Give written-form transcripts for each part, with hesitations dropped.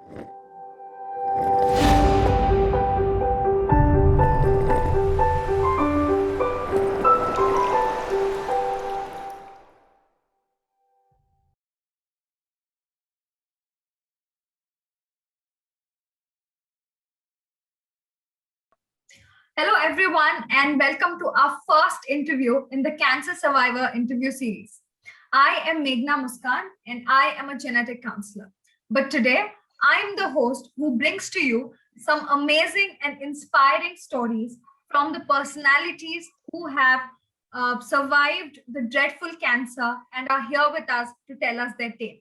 Hello, everyone, and welcome to our first interview in the Cancer Survivor interview series. I am Meghna Muskan, and I am a genetic counselor. But today, I am the host who brings to you some amazing and inspiring stories from the personalities who have survived the dreadful cancer and are here with us to tell us their tale.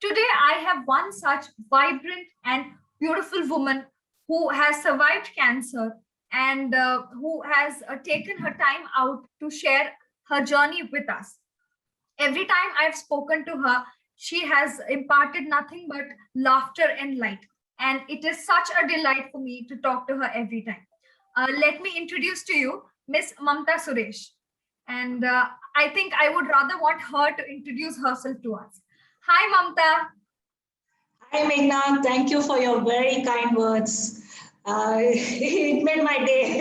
Today, I have one such vibrant and beautiful woman who has survived cancer and who has taken her time out to share her journey with us. Every time I've spoken to her, she has imparted nothing but laughter and light. And it is such a delight for me to talk to her every time. Let me introduce to you Miss Mamta Suresh. And I think I would rather want her to introduce herself to us. Hi, Mamta. Hi, Meghna. Thank you for your very kind words. It made my day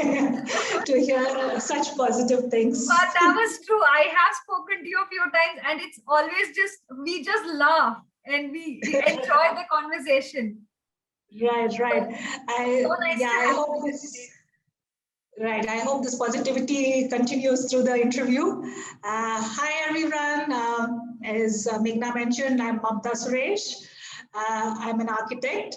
to hear such positive things. But that was true. I have spoken to you a few times, and it's always we just laugh and we enjoy the conversation. Right. So nice to I have hope you this. today. Right. I hope this positivity continues through the interview. Hi, everyone. As Meghna mentioned, I'm Mamta Suresh. I'm an architect.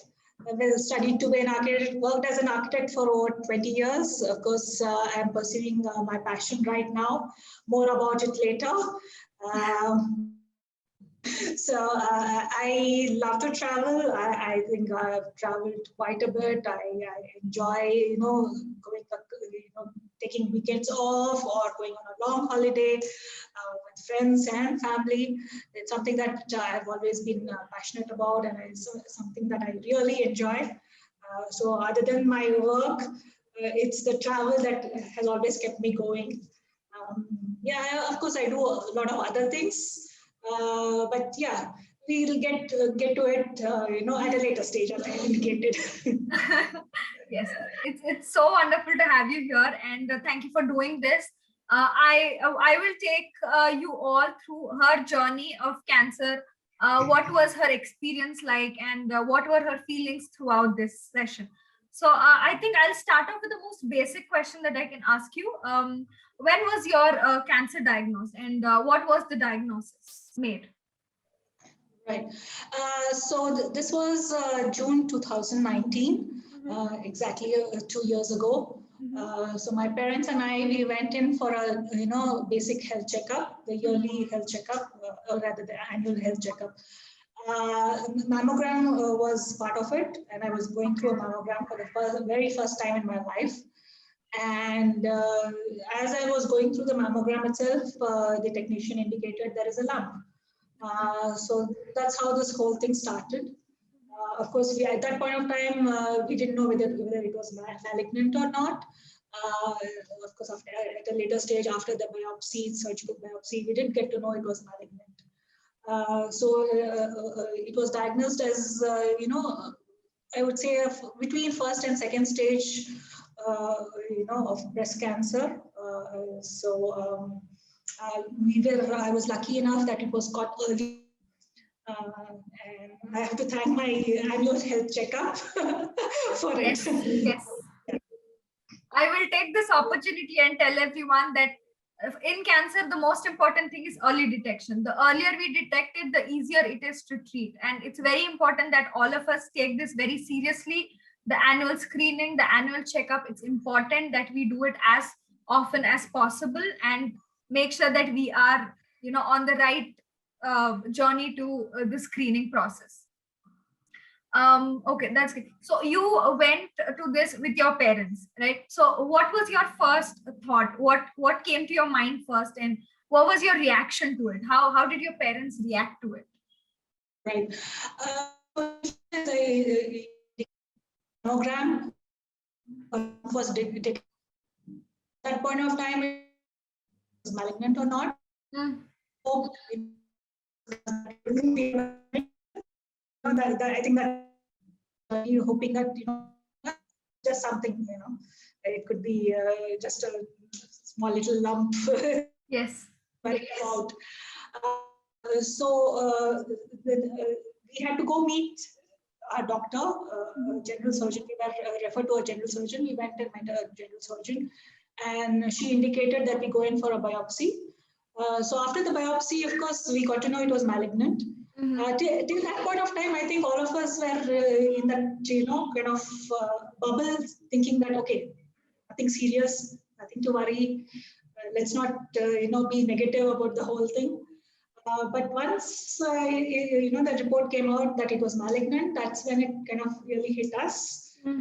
I've studied to be an architect, worked as an architect for over 20 years. Of course, I'm pursuing my passion right now. More about it later. Um, I love to travel. I think I've traveled quite a bit. I enjoy, going, taking weekends off or going on a long holiday with friends and family. It's something that I've always been passionate about, and it's something that I really enjoy. So other than my work, it's the travel that has always kept me going. Yeah, of course, I do a lot of other things. But yeah, we'll get to it, at a later stage. I'll indicate it. Yes, it's so wonderful to have you here, and thank you for doing this. I will take you all through her journey of cancer. What was her experience like, and what were her feelings throughout this session? So I think I'll start off with the most basic question that I can ask you. When was your cancer diagnosed, and what was the diagnosis made? Right. This was June 2019, exactly 2 years ago. So my parents and I, we went in for a basic health checkup, the yearly health checkup, or rather the annual health checkup. Mammogram was part of it, and I was going through a mammogram for the very first time in my life. And as I was going through the mammogram itself, the technician indicated there is a lump. So that's how this whole thing started. Of course, at that point of time, we didn't know whether it was malignant or not. Of course, at a later stage, after the biopsy, surgical biopsy, we did get to know it was malignant. It was diagnosed as, I would say between first and second stage, of breast cancer. I was lucky enough that it was caught early. And I have to thank my annual health checkup for it. Yes. I will take this opportunity and tell everyone that in cancer, the most important thing is early detection. The earlier we detect it, the easier it is to treat. And it's very important that all of us take this very seriously. The annual screening, the annual checkup, it's important that we do it as often as possible and make sure that we are, on the right journey to the screening process. Okay, that's good. So you went to this with your parents, right? So what was your first thought? What came to your mind first, and what was your reaction to it? How did your parents react to it? Right. The program was detected at that point of time, it was malignant or not. I think that you're hoping that, just something, it could be just a small little lump. Yes. Worry about. We had to go meet our doctor, general surgeon. We were referred to a general surgeon. We went and met a general surgeon, and she indicated that we go in for a biopsy. So after the biopsy, of course, we got to know it was malignant. Till that point of time, I think all of us were in that, kind of bubble, thinking that, okay, nothing serious, nothing to worry. Let's not, be negative about the whole thing. But once, the report came out that it was malignant, that's when it kind of really hit us. That's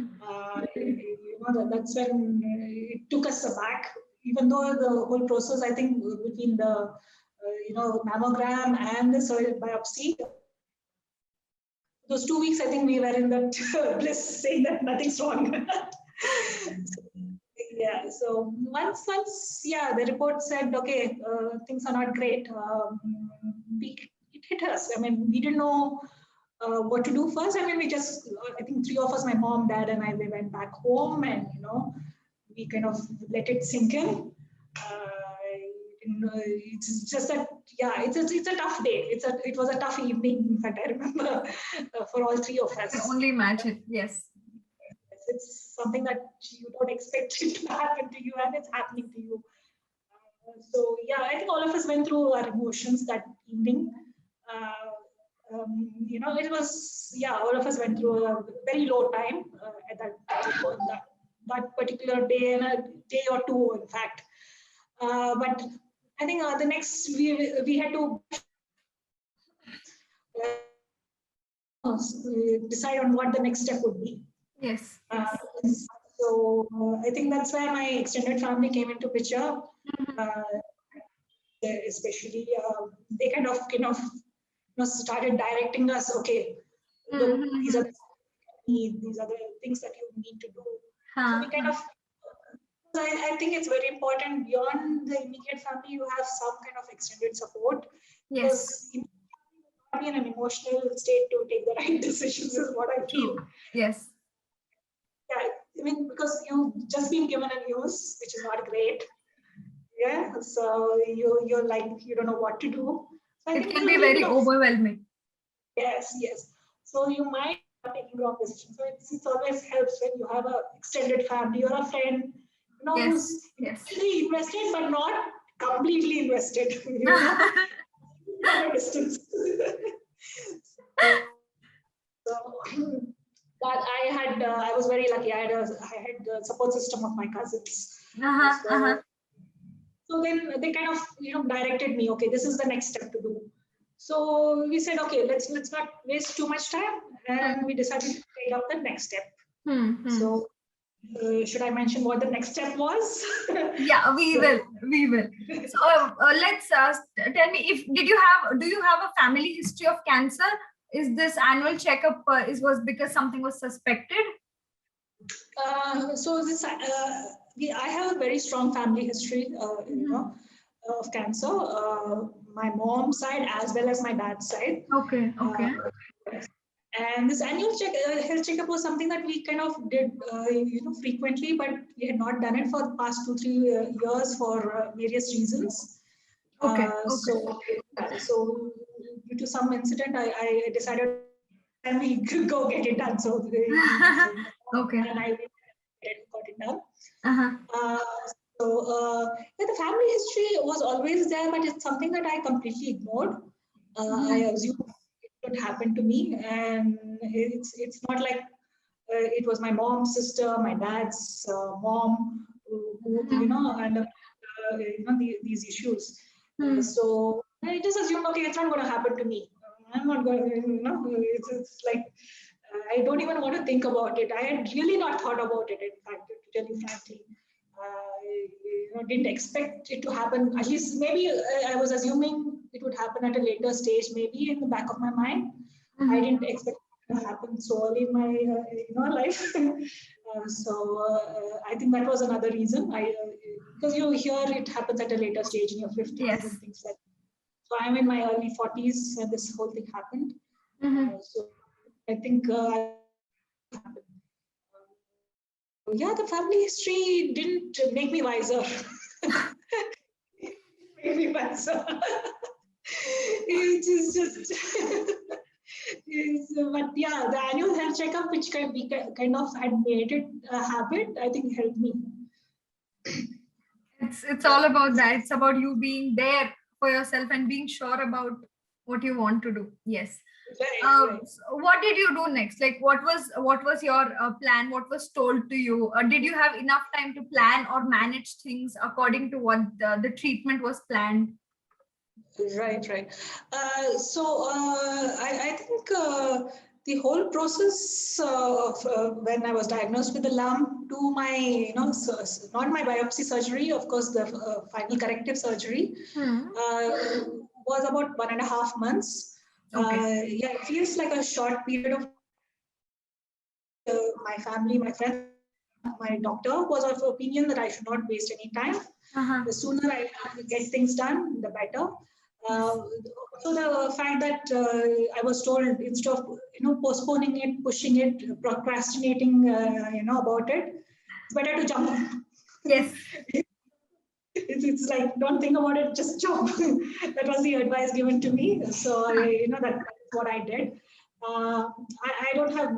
when it took us aback, even though the whole process, I think, between the, mammogram and the biopsy, those 2 weeks, I think we were in that bliss, saying that nothing's wrong. Yeah, so once, the report said, okay, things are not great, it hit us. I mean, we didn't know what to do first. I mean, I think 3 of us, my mom, dad, and I, we went back home, and, we kind of let it sink in. It's just that, it's a tough day. It was a tough evening. In fact, I remember for all 3 of us. I can only imagine. Yes. It's something that you don't expect it to happen to you, and it's happening to you. So yeah, I think all of us went through our emotions that evening. It was, all of us went through a very low time at that particular day, and a day or two, in fact. But I think the next we had to decide on what the next step would be. Yes. So I think that's where my extended family came into picture. Especially, they kind of started directing us. Okay, look, these are the things that you need to do. So we kind of. I think it's very important, beyond the immediate family, you have some kind of extended support. Yes. Because you not be in an emotional state to take the right decisions, is what I feel. Yes. Yeah, I mean, because you've just been given a news, which is not great. Yeah, so you're like, you don't know what to do. So it can be very overwhelming. Yes. So you might not taking wrong decisions. So it always helps when you have an extended family or a friend, who's really invested but not completely invested. From a distance. But I was very lucky. I had the support system of my cousins. So then they kind of directed me. Okay, this is the next step to do. So we said, okay, let's not waste too much time, and we decided to take up the next step. So should I mention what the next step was? Yeah, we will. So let's tell me, do you have a family history of cancer? Is this annual checkup was because something was suspected? So this I have a very strong family history, of cancer. My mom's side as well as my dad's side. Okay. And this annual health checkup was something that we kind of did, frequently, but we had not done it for the past 2-3 years for various reasons. Okay. So due to some incident, I decided and we could go get it done. So okay. And I got it done. The family history was always there, but it's something that I completely ignored. I assumed it would happen to me, and it's not like it was my mom's sister, my dad's mom, who and these issues. So I just assumed, okay, it's not going to happen to me. I'm not going to, it's like, I don't even want to think about it. I had really not thought about it, in fact, to tell you frankly. I didn't expect it to happen. At least maybe I was assuming it would happen at a later stage, maybe in the back of my mind. I didn't expect it to happen so early in my life. I think that was another reason. Because you hear it happens at a later stage in your 50s and things like that. So I'm in my early 40s when this whole thing happened. So I think Yeah, the family history didn't make me wiser. Make me wiser. It is just. But yeah, the annual health checkup, which we kind of had made it a habit, I think helped me. It's all about that. It's about you being there for yourself and being sure about what you want to do. Yes. Right. So what did you do next? Like, what was your plan? What was told to you? Did you have enough time to plan or manage things according to what the treatment was planned? Right. I think the whole process of when I was diagnosed with the lump to my, not my biopsy surgery, of course, the final corrective surgery was about 1.5 months. Okay. Yeah, it feels like a short period of my family, my friends, my doctor was of opinion that I should not waste any time. Uh-huh. The sooner I get things done, the better. So the fact that I was told instead of postponing it, pushing it, procrastinating, about it, it's better to jump. Yes. It's like don't think about it, just jump. That was the advice given to me. So that's what I did. I don't have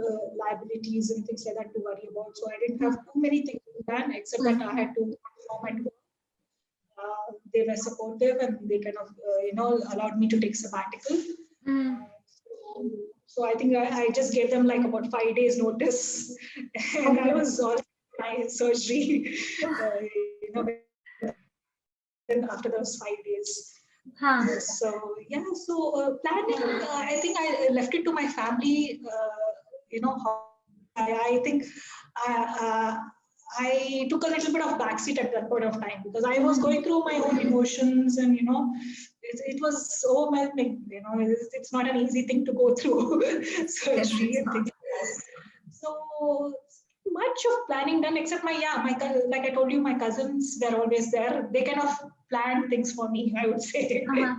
liabilities and things like that to worry about. So I didn't have too many things done except that I had to perform at work. They were supportive and they kind of allowed me to take sabbatical. Mm. So I think I just gave them like about 5 days notice, and I was all my surgery. After those 5 days. Huh. So yeah, so planning, I think I left it to my family. How I think I took a little bit of backseat at that point of time because I was going through my own emotions, and it was so overwhelming. It's not an easy thing to go through Yes, surgery it's and not. things like that. So much of planning done except like I told you, my cousins, they're always there. They kind of plan things for me, I would say. Uh-huh.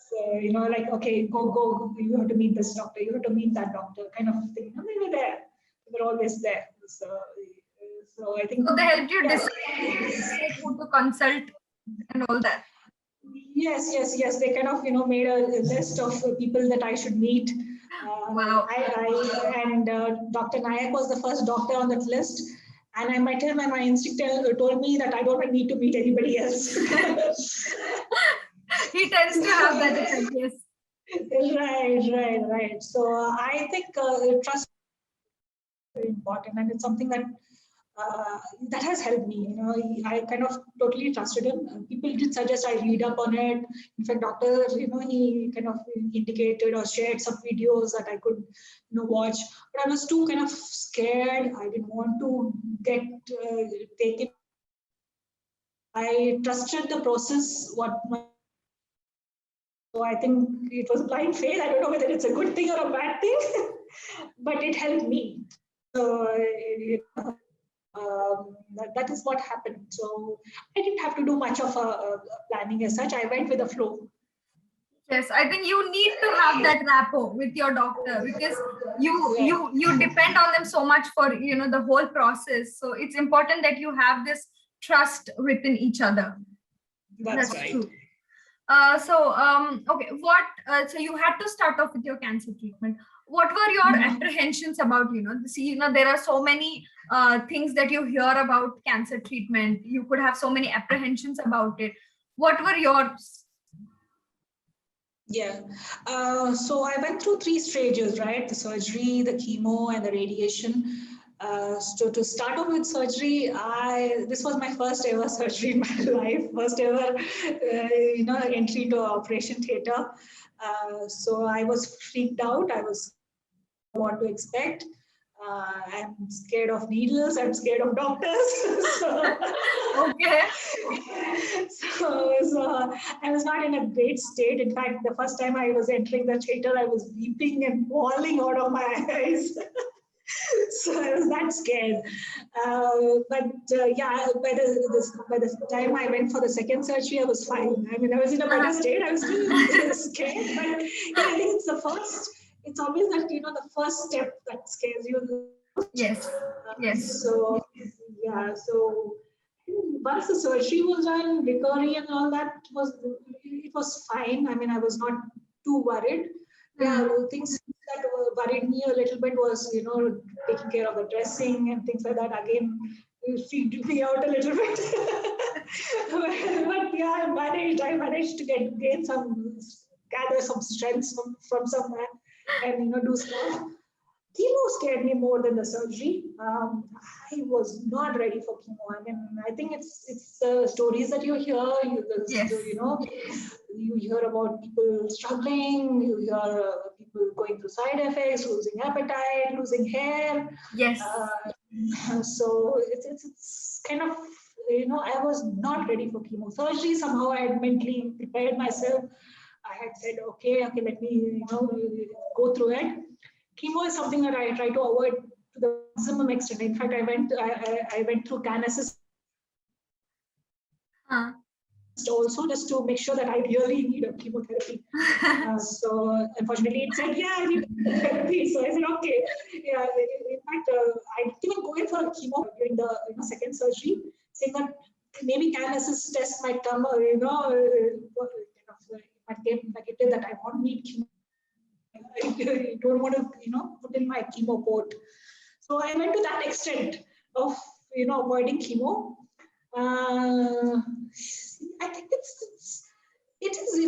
So like, okay, go, you have to meet this doctor, you have to meet that doctor, kind of thing. They were there. They were always there. So I think So they helped you yes. decide who to consult and all that. Yes. They kind of made a list of people that I should meet. Wow. And Dr. Nayak was the first doctor on that list. And I met him, and my instinct told me that I don't need to meet anybody else. He tends to have that effect. Yes. Right. So I think trust is very important, and it's something that has helped me. I kind of totally trusted him. People did suggest I read up on it. In fact, doctor, he kind of indicated or shared some videos that I could, watch. But I was too kind of scared. I didn't want to get taken. I trusted the process. So I think it was blind faith. I don't know whether it's a good thing or a bad thing, but it helped me. So that is what happened. So I didn't have to do much of a planning as such. I went with the flow. Yes, I think you need to have that rapport with your doctor because you depend on them so much for the whole process. So it's important that you have this trust within each other. That's right. True. Okay, so you had to start off with your cancer treatment. What were your apprehensions about, there are so many things that you hear about cancer treatment. You could have so many apprehensions about it. What were yours? Yeah. So I went through 3 stages, right? The surgery, the chemo, and the radiation. So to start off with surgery, this was my first ever surgery in my life, first ever, entry to operation theater. So I was freaked out. I was what to expect. I'm scared of needles. I'm scared of doctors. Okay. So I was not in a great state. In fact, the first time I was entering the theater, I was weeping and bawling out of my eyes. So I was that scared. By the time I went for the second surgery, I was fine. I mean, I was in a better state. I was still scared, but I think it's always that the first step that scares you. Yes. Yes. So yeah, so once the surgery was done, recovery and all that was fine. I mean, I was not too worried. Yeah, things that worried me a little bit was, taking care of the dressing and things like that. Again, it freaked me out a little bit. but yeah, I managed to gather some strength from somewhere and do stuff. Chemo scared me more than the surgery. I was not ready for chemo. I mean, I think it's the stories that you hear. Yes. You hear about people struggling. You hear people going through side effects, losing appetite, losing hair. Yes. So it's kind of I was not ready for chemo surgery. Somehow I had mentally prepared myself. I had said, okay, let me go through it. Chemo is something that I try to avoid to the maximum extent. In fact, I went through CANAS's also just to make sure that I really need a chemotherapy. So unfortunately, it said, yeah, I need therapy. So I said, okay. Yeah. In fact, I didn't even go in for a chemo during the second surgery, saying that maybe CANAS's test might come, it might get negative that I won't need chemo. I don't want to, put in my chemo port. So I went to that extent of, avoiding chemo. I think it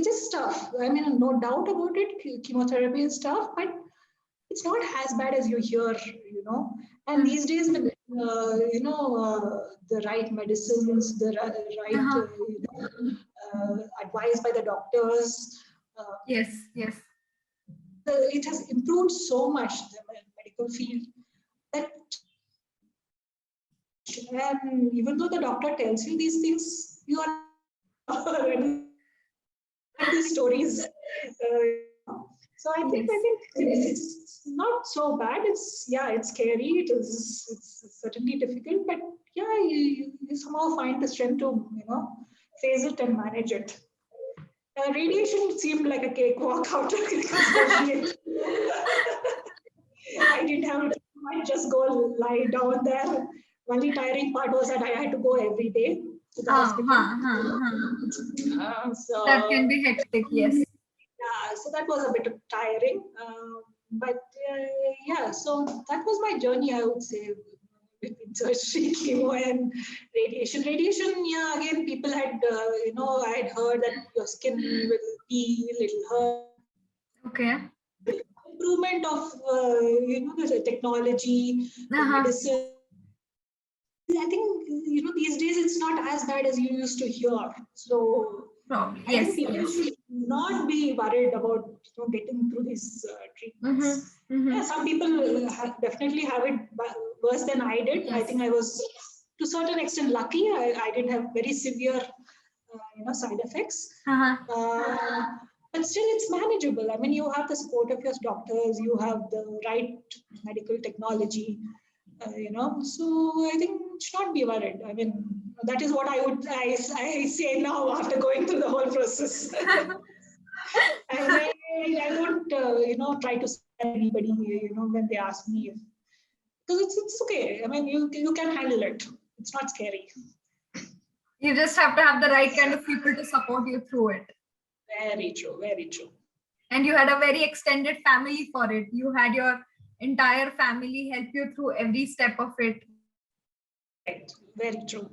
is tough. I mean, no doubt about it. Chemotherapy is tough, but it's not as bad as you hear, And these days, with the right medicines, the right advice by the doctors. Yes. It has improved so much, the medical field, that and even though the doctor tells you these things, you are ready these stories. So I think it's not so bad. It's scary. It's certainly difficult, but yeah, you somehow find the strength to face it and manage it. Radiation seemed like a cakewalk after surgery. I didn't have to. I just go lie down there. Only tiring part was that I had to go every day to the hospital. So that can be hectic. Yes. Yeah, so that was a bit tiring. But yeah, so that was my journey, I would say, between surgery, chemo, and radiation. Radiation, yeah, again, people had, I had heard that your skin will be a little hurt. Okay. Improvement of, the technology, the medicine. I think, these days it's not as bad as you used to hear. So Probably. I think people should not be worried about getting through these treatments. Yeah, some people definitely have it worse than I did. I think I was to a certain extent lucky. I didn't have very severe, side effects. But still, it's manageable. I mean, you have the support of your doctors. You have the right medical technology. So I think it should not be worried. I mean, that is what I say now after going through the whole process. I don't, try to scare anybody, when they ask me, because it's okay. I mean, you can handle it. It's not scary. You just have to have the right kind of people to support you through it. Very true. Very true. And you had a very extended family for it. You had your entire family help you through every step of it. Right. Very true.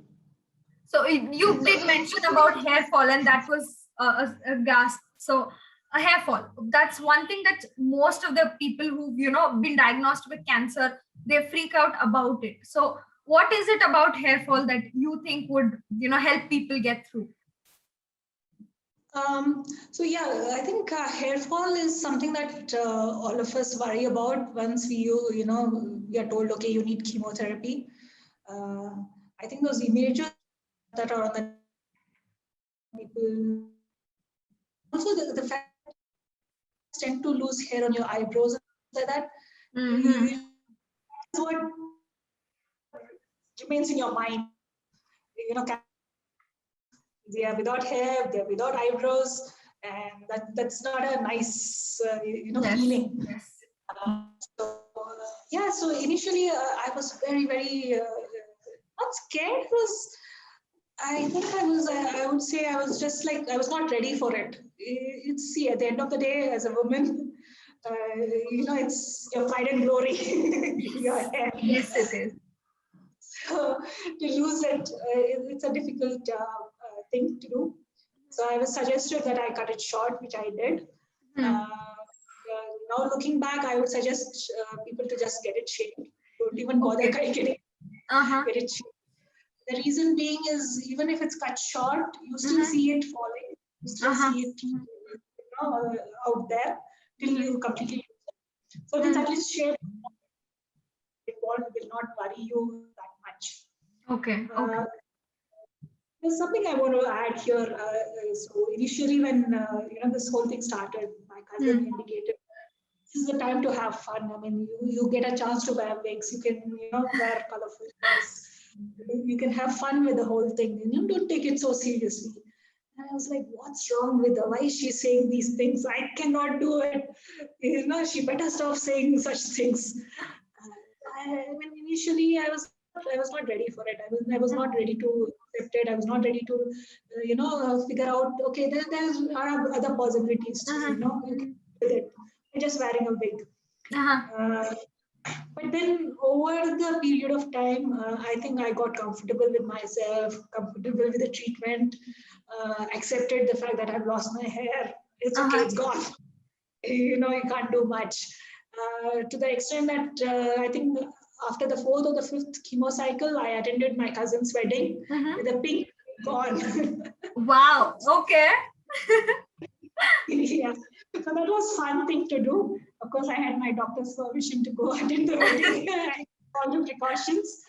So you did mention about hair fall, and that was a gasp. So a hair fall, that's one thing that most of the people who've been diagnosed with cancer, they freak out about it. So what is it about hair fall that you think would help people get through? So yeah, I think hair fall is something that all of us worry about once we are told, okay, you need chemotherapy. I think those images that are on the people, also the fact that you tend to lose hair on your eyebrows and like that, is what remains in your mind. They are without hair, they are without eyebrows, and that's not a nice feeling. Yes. So Yeah, so initially I was very, very not scared. It was, I think I would say I was just like, I was not ready for it. It's, see, at the end of the day, as a woman, it's your pride and glory, your Yes. hair. Yes, it is. So to lose it, it's a difficult thing to do. So I was suggested that I cut it short, which I did. Hmm. Now looking back, I would suggest people to just get it shaved. Don't even bother Okay. getting Uh-huh. get it shaved. The reason being is even if it's cut short, you still Mm-hmm. see it falling. You still Uh-huh. see it out there till Mm-hmm. you completely lose it. So if it's Mm. at least shaved, it will not worry you that much. Okay. Okay. Uh, There's something I want to add here. So initially, when this whole thing started, my cousin Hmm. indicated this is the time to have fun. I mean, you get a chance to wear wigs. You can wear colorful things. You can have fun with the whole thing. And you don't take it so seriously. And I was like, what's wrong with her? Why is she saying these things? I cannot do it. She better stop saying such things. I mean, initially I was not ready for it. I was not ready to accept it. I was not ready to, figure out. Okay, there are other possibilities too. Uh-huh. You can do it. You're just wearing a wig. Uh-huh. Uh, but then over the period of time, I think I got comfortable with myself, comfortable with the treatment, accepted the fact that I've lost my hair. It's okay, Uh-huh. it's gone. You can't do much. To the extent that I think after the fourth or the fifth chemo cycle, I attended my cousin's wedding Mm-hmm. with a pink gone. Wow. Okay. Yeah. So that was fun thing to do. Of course, I had my doctor's permission to go attend the wedding, all the precautions.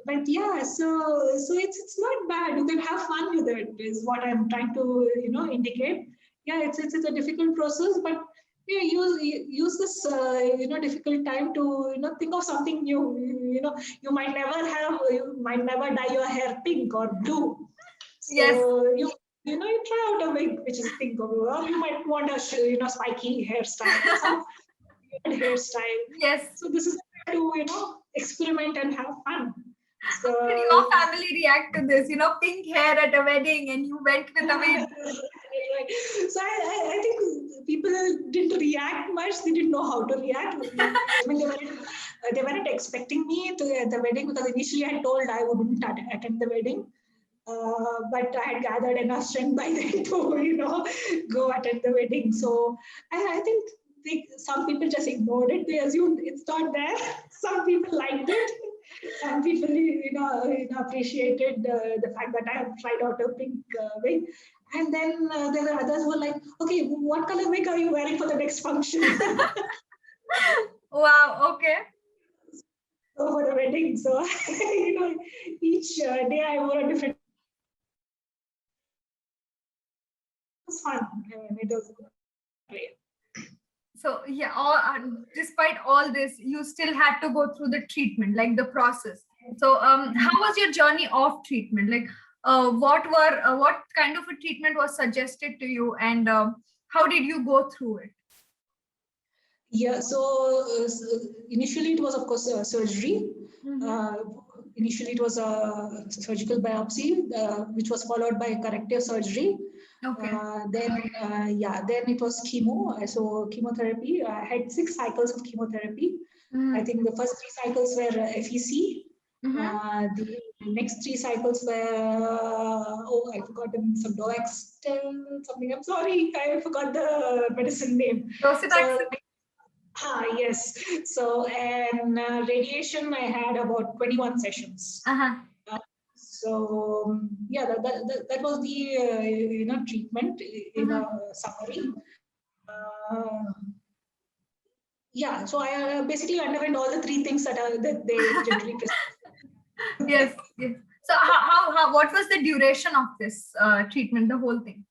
But yeah, so it's not bad. You can have fun with it. Is what I'm trying to indicate. Yeah, it's a difficult process, but yeah, use this difficult time to think of something new. You might never dye your hair pink or blue. Yes. So you try out a wig which is pink or you might want a spiky hairstyle or some weird hairstyle. Yes. So this is to experiment and have fun. How did So your family react to this? Pink hair at a wedding and you went with a wig. so I think people didn't react much. They didn't know how to react. I mean, they weren't expecting me to at the wedding because initially I told I wouldn't attend the wedding. But I had gathered enough strength by then to, go attend the wedding. So I think some people just ignored it. They assumed it's not there. Some people liked it. Some people, appreciated the fact that I have tried out a pink wig. And then there were others who were like, okay, what color wig are you wearing for the next function? Wow. Okay. For the wedding. So, each day I wore a different. It was fun. I mean, it was great. So yeah, despite all this, you still had to go through the treatment, like the process. So how was your journey of treatment? Like, what kind of a treatment was suggested to you, and how did you go through it? Yeah, so initially it was, of course, surgery. Mm-hmm. Uh, Initially, it was a surgical biopsy, which was followed by corrective surgery. Okay. Then it was chemo. So chemotherapy. I had 6 cycles of chemotherapy. I Mm-hmm. think the first 3 cycles were FEC. Mm-hmm. The next 3 cycles were I forgot some Doaxtel something. I'm sorry, I forgot the medicine name. So Docetaxel. yes. So, and radiation, I had about 21 sessions. Uh-huh. Yeah, that was the treatment in a Mm-hmm. summary. Uh, yeah, so I basically underwent all the 3 things that they generally prescribe. Yes. Yes. So what was the duration of this treatment? The whole thing.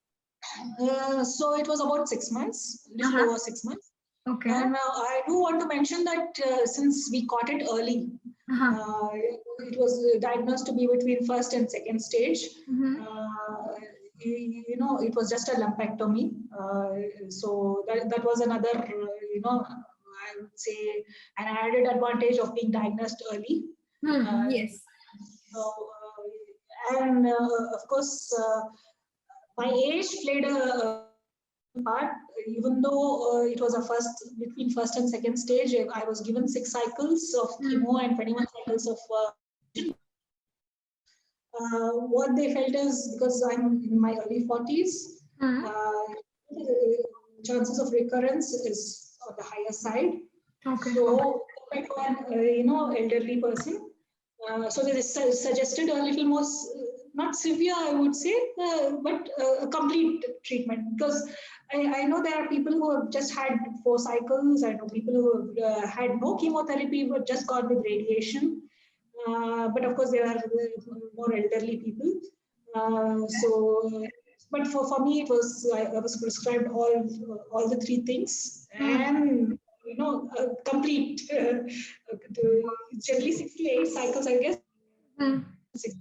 So it was about 6 months, little Uh-huh. over 6 months. Okay. And I do want to mention that since we caught it early, Uh-huh. it was diagnosed to be between first and second stage. Mm-hmm. It was just a lumpectomy. So that was another, I would say, an added advantage of being diagnosed early. Yes. So, and of course, my age played a part, even though it was between first and second stage. I was given 6 cycles of chemo and 21 cycles of what they felt is, because I'm in my early 40s, chances of recurrence is on the higher side. Okay. So, compared to an elderly person, so they suggested a little more, not severe, I would say, but a complete treatment. Because I know there are people who have just had 4 cycles. I know people who have had no chemotherapy but just gone with radiation. But of course, there are more elderly people. But for me, it was I was prescribed all the 3 things, and complete. Generally 68 cycles, I guess. 6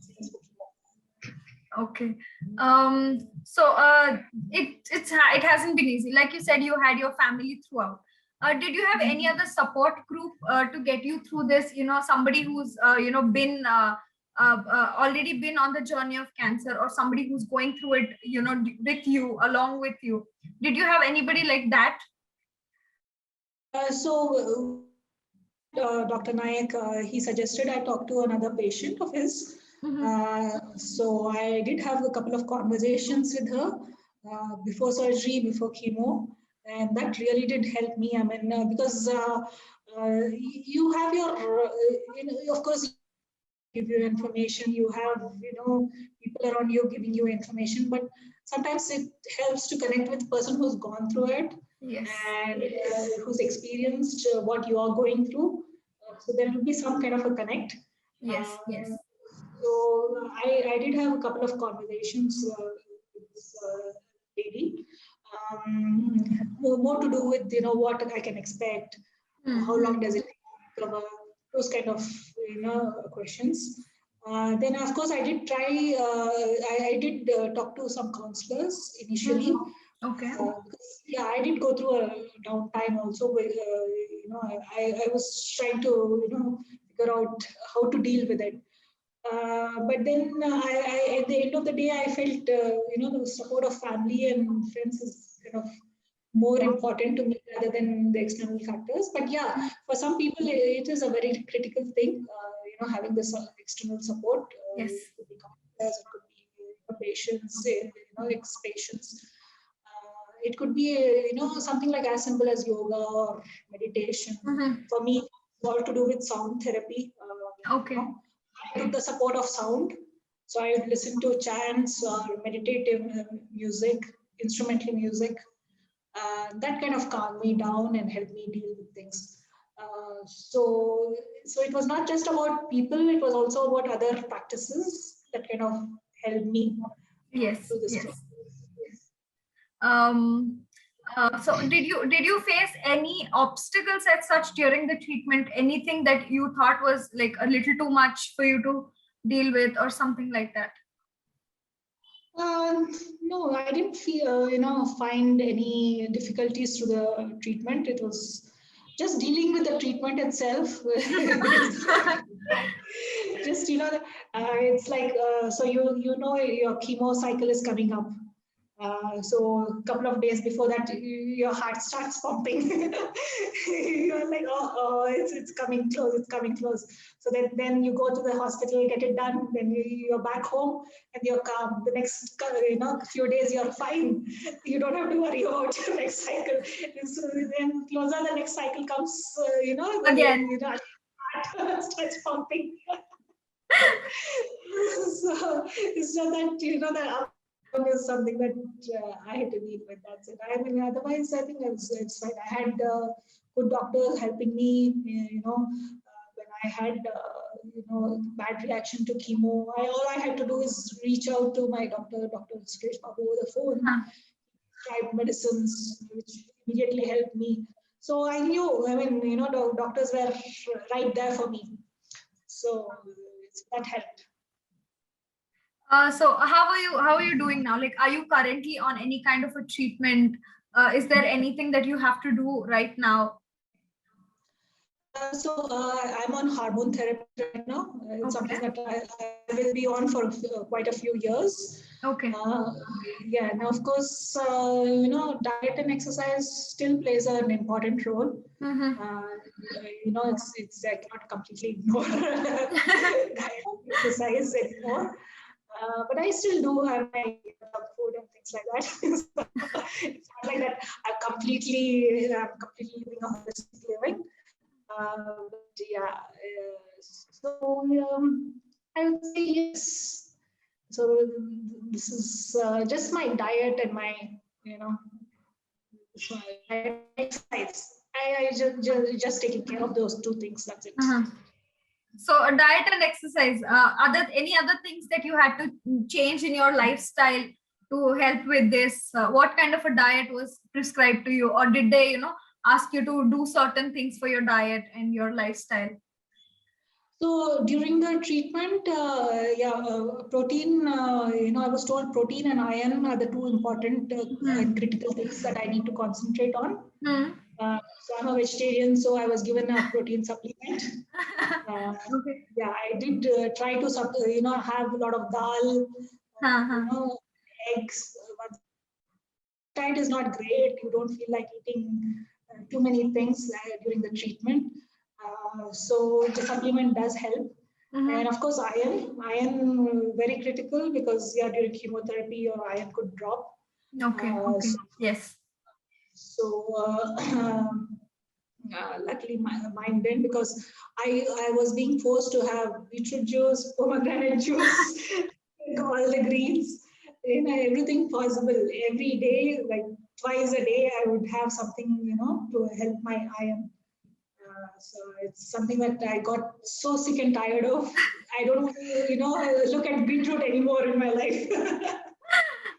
Okay. So it hasn't been easy. Like you said, you had your family throughout. Did you have any other support group to get you through this? Somebody who's been already been on the journey of cancer, or somebody who's going through it, with you, along with you. Did you have anybody like that? Dr. Nayak, he suggested I talk to another patient of his. So I did have a couple of conversations with her before surgery, before chemo, and that really did help me. I mean, because you have your, of course, give you information. You have, people around you giving you information, but sometimes it helps to connect with the person who's gone through it. Yes. And who's experienced what you are going through. So there will be some kind of a connect. Yes, yes. So I did have a couple of conversations with this lady. More to do with what I can expect, how long does it cover, those kind of questions. Then of course I did try. I did talk to some counselors initially. Okay. Yeah, I did go through a downtime also. I was trying to figure out how to deal with it. But then at the end of the day, I felt the support of family and friends is kind of more important to me rather than the external factors. But yeah, for some people, it is a very critical thing. Having this external support. Yes. It could be counselors, it could be patients, ex-patients. It could be something like as simple as yoga or meditation. For me, it's all to do with sound therapy. Okay. I took the support of sound, so I would listen to chants or meditative music, instrumental music. That kind of calmed me down and helped me deal with things. So it was not just about people; it was also about other practices that kind of helped me. Yes. Through this Yes. process. So did you face any obstacles as such during the treatment? Anything that you thought was like a little too much for you to deal with, or something like that? No, I didn't find any difficulties to the treatment. It was just dealing with the treatment itself. Just it's like so your chemo cycle is coming up. So a couple of days before that, your heart starts pumping. You're like, it's coming close, it's coming close. So then you go to the hospital, get it done, then you're back home and you're calm. The next few days you're fine. You don't have to worry about your next cycle. So then closer the next cycle comes, Again. heart starts pumping. So it's just that that is something that I had to deal with. That's it. I mean, otherwise, I think it's fine. I had good doctors helping me. When I had bad reaction to chemo, all I had to do is reach out to my doctor, Dr. Suresh, over the phone, prescribe medicines, which immediately helped me. So I knew. I mean, the doctors were right there for me. So that helped. So how are you doing now? Like, are you currently on any kind of a treatment? Is there anything that you have to do right now? I'm on hormone therapy right now. It's something that I will be on for quite a few years. Okay. Yeah, and of course, diet and exercise still plays an important role. It's I cannot completely ignore diet and exercise anymore. But I still do have my junk food and things like that. So it's not like that I'm completely living a holistic living. But yeah, so I would say yes. So this is just my diet and my, exercise. I just taking care of those two things. That's it. So diet and exercise. Any other things that you had to change in your lifestyle to help with this? What kind of a diet was prescribed to you, or did they, ask you to do certain things for your diet and your lifestyle? So during the treatment, protein, I was told protein and iron are the two important and critical things that I need to concentrate on. So I'm a vegetarian, so I was given a protein supplement. Yeah, I did try to, have a lot of dal, eggs. Diet is not great. You don't feel like eating too many things during the treatment. So the supplement does help. And of course, iron very critical because during chemotherapy, your iron could drop. Okay. Yes. So luckily mine didn't, because I was being forced to have beetroot juice, pomegranate juice, all the greens, everything possible every day, like twice a day. I would have something, to help my iron. So it's something that I got so sick and tired of. I don't want to, look at beetroot anymore in my life.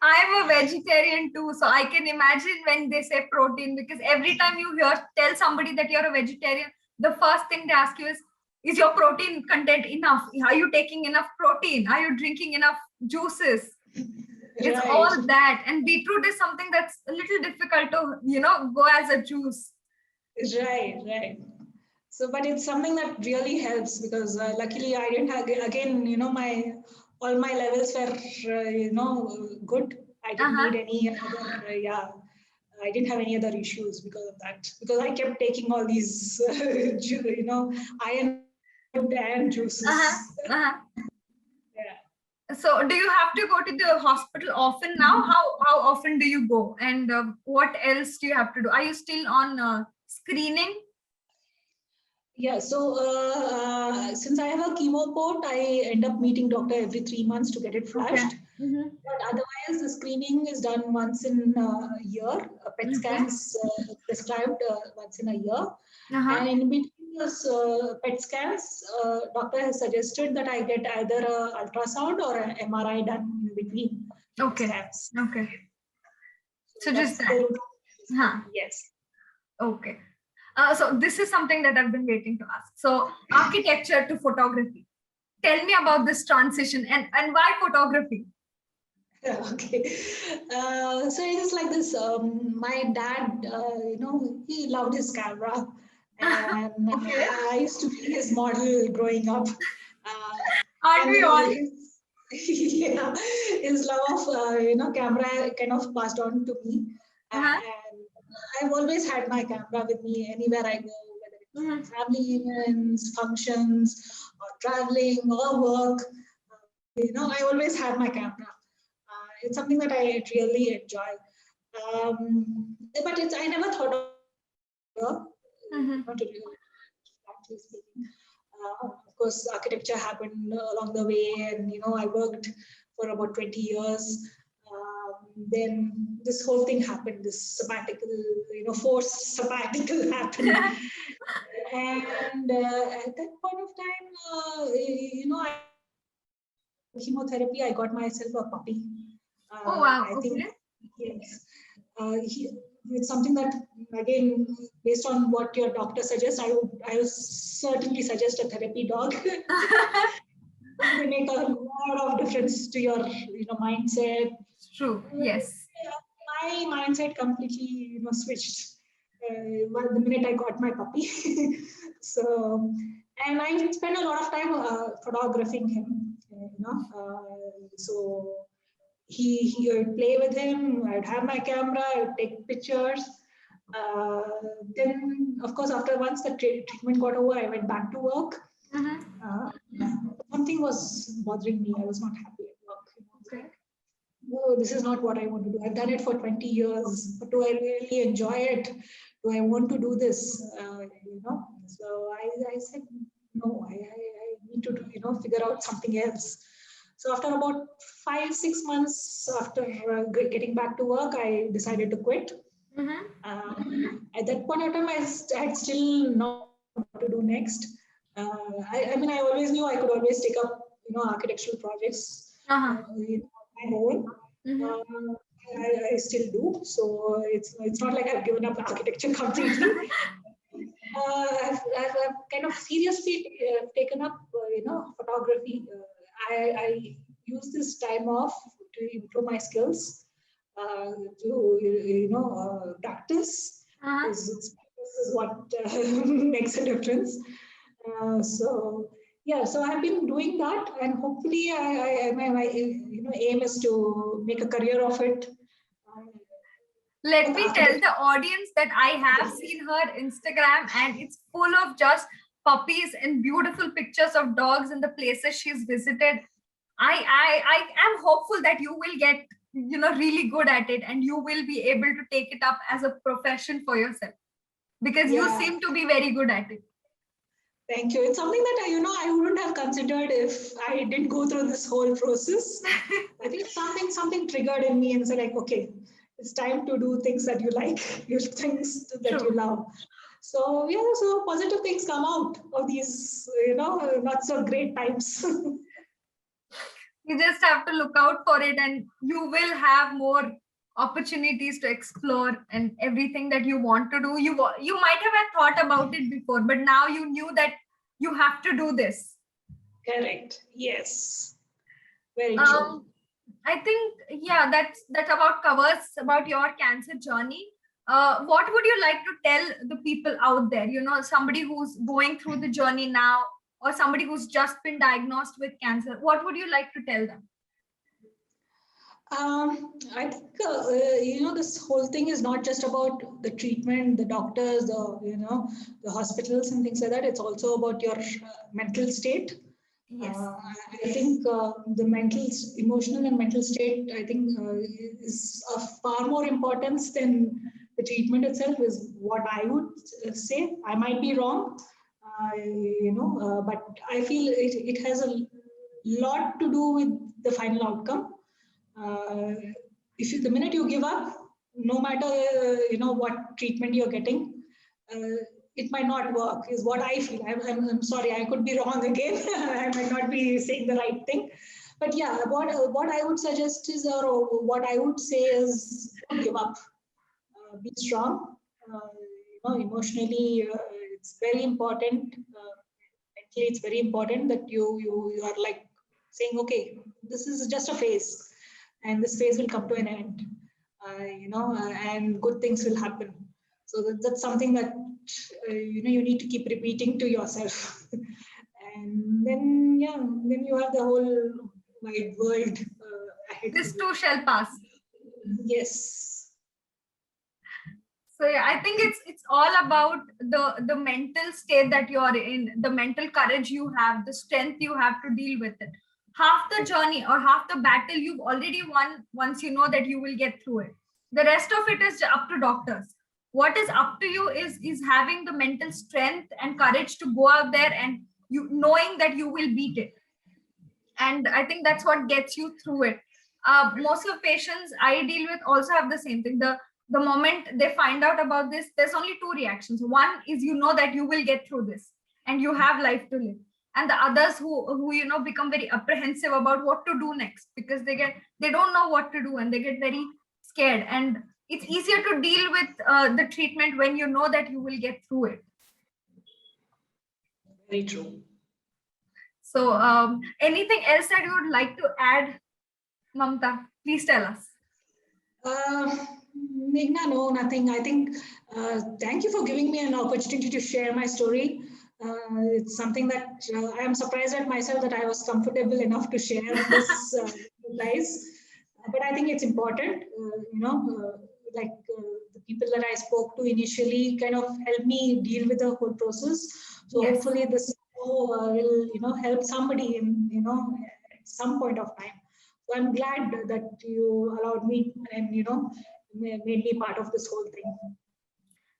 I'm a vegetarian too, so I can imagine when they say protein, because every time you tell somebody that you're a vegetarian, the first thing they ask you is your protein content enough? Are you taking enough protein? Are you drinking enough juices? It's Right. all that. And beetroot is something that's a little difficult to, go as a juice. Right. So, but it's something that really helps, because luckily I didn't have, again, all my levels were, good. I didn't need any other, I didn't have any other issues because of that. Because I kept taking all these, iron and juices. Yeah. So do you have to go to the hospital often now? How often do you go? And what else do you have to do? Are you still on screening? Yeah, so since I have a chemo port, I end up meeting doctor every 3 months to get it flashed. But otherwise, the screening is done once in a year. PET scans prescribed once in a year. And in between those PET scans, doctor has suggested that I get either a ultrasound or an MRI done in between scans. Okay. So just that. Yes. Okay. So this is something that I've been waiting to ask. So architecture to photography. Tell me about this transition and why photography? Okay. So it is like this. My dad, he loved his camera, and I used to be his model growing up. Aren't we all? Yeah, his love of camera kind of passed on to me, and I've always had my camera with me anywhere I go, whether it's family events, functions, or traveling or work. I always had my camera. It's something that I really enjoy. But I never thought of not to do actually speaking. Of course, architecture happened along the way, and I worked for about 20 years. Then this whole thing happened. This sabbatical, forced sabbatical happened. And at that point of time, chemotherapy, I got myself a puppy. Oh wow! I think yes. It's something that, again, based on what your doctor suggests, I would certainly suggest a therapy dog. They make a lot of difference to your mindset. True. Yes. My mindset completely switched well, the minute I got my puppy. So, and I spent a lot of time photographing him. So he I'd play with him. I'd have my camera. I'd take pictures. Uh, then, of course, after once the treatment got over, I went back to work. Something was bothering me. I was not happy at work. Okay. No, this is not what I want to do. I've done it for 20 years, but do I really enjoy it? Do I want to do this? So I said, no, I need to, figure out something else. So after about 5-6 months after getting back to work, I decided to quit. At that point of time, I had still not what to do next. I always knew I could always take up, architectural projects on my own. I still do. So it's not like I've given up architecture completely. I've kind of seriously taken up, photography. I use this time off to improve my skills, to practice. This is what makes a difference. So I've been doing that, and hopefully, my aim is to make a career of it. Let me tell the audience that I have seen her Instagram, and it's full of just puppies and beautiful pictures of dogs and the places she's visited. I am hopeful that you will get really good at it, and you will be able to take it up as a profession for yourself, because you seem to be very good at it. Thank you. It's something that I wouldn't have considered if I didn't go through this whole process. I think something triggered in me and said, like, okay, it's time to do things that you like, things that you love. So so positive things come out of these, not so great times. You just have to look out for it, and you will have more opportunities to explore and everything that you want to do. You might have thought about it before, but now you knew that you have to do this. Correct. Yes. Very true. I think that about covers about your cancer journey. What would you like to tell the people out there? Somebody who's going through the journey now, or somebody who's just been diagnosed with cancer. What would you like to tell them? I think this whole thing is not just about the treatment, the doctors, the hospitals and things like that. It's also about your mental state. Yes. I think the emotional and mental state, I think, is of far more importance than the treatment itself, is what I would say. I might be wrong, but I feel it has a lot to do with the final outcome. The minute you give up, no matter what treatment you're getting, it might not work, is what I feel. I'm sorry, I could be wrong again. I might not be saying the right thing, but what I would suggest is, or what I would say is, don't give up. Be strong. Emotionally, it's very important. Mentally, it's very important that you are like saying, okay, this is just a phase, and this phase will come to an end, and good things will happen. So that's something that you need to keep repeating to yourself, and then you have the whole wide world ahead. This too shall pass. Yes. So I think it's all about the mental state that you are in, the mental courage you have, the strength you have to deal with it. Half the journey or half the battle you've already won once you know that you will get through it. The rest of it is up to doctors. What is up to you is having the mental strength and courage to go out there, and you knowing that you will beat it. And I think that's what gets you through it. Most of the patients I deal with also have the same thing. The moment they find out about this, there's only two reactions. One is that you will get through this and you have life to live. And the others who become very apprehensive about what to do next, because they don't know what to do, and they get very scared. And it's easier to deal with the treatment when you know that you will get through it. Very true. So anything else that you would like to add, Mamta? Please tell us. Meghna, no, nothing. I think thank you for giving me an opportunity to share my story. It's something that I am surprised at myself that I was comfortable enough to share this with you guys. But I think it's important, like the people that I spoke to initially kind of helped me deal with the whole process. So Yes. hopefully this will, help somebody in, at some point of time. So I'm glad that you allowed me and, made me part of this whole thing.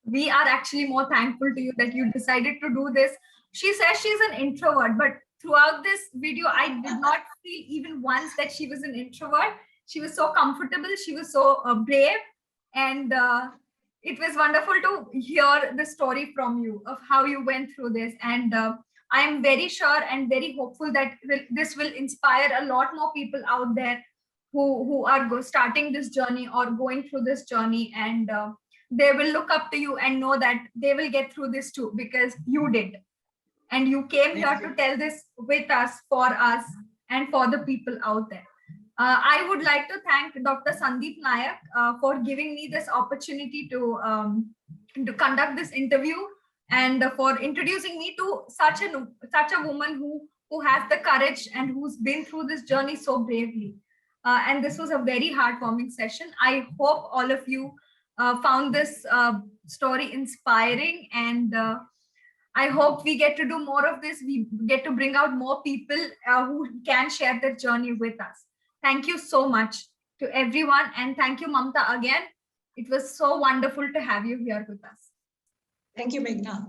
We are actually more thankful to you that you decided to do this. She says she's an introvert, but throughout this video, I did not feel even once that she was an introvert. She was so comfortable, she was so brave, and it was wonderful to hear the story from you of how you went through this. And I am very sure and very hopeful that this will inspire a lot more people out there who are starting this journey or going through this journey, and they will look up to you and know that they will get through this too because you did, and you came here to tell this with us, for us, and for the people out there. I would like to thank Dr. Sandeep Nayak for giving me this opportunity to conduct this interview, and for introducing me to such a woman who has the courage and who's been through this journey so bravely. And this was a very heartwarming session. I hope all of you found this story inspiring, and I hope we get to do more of this. We get to bring out more people who can share their journey with us. Thank you so much to everyone. And thank you, Mamta, again. It was so wonderful to have you here with us. Thank you, Meghna.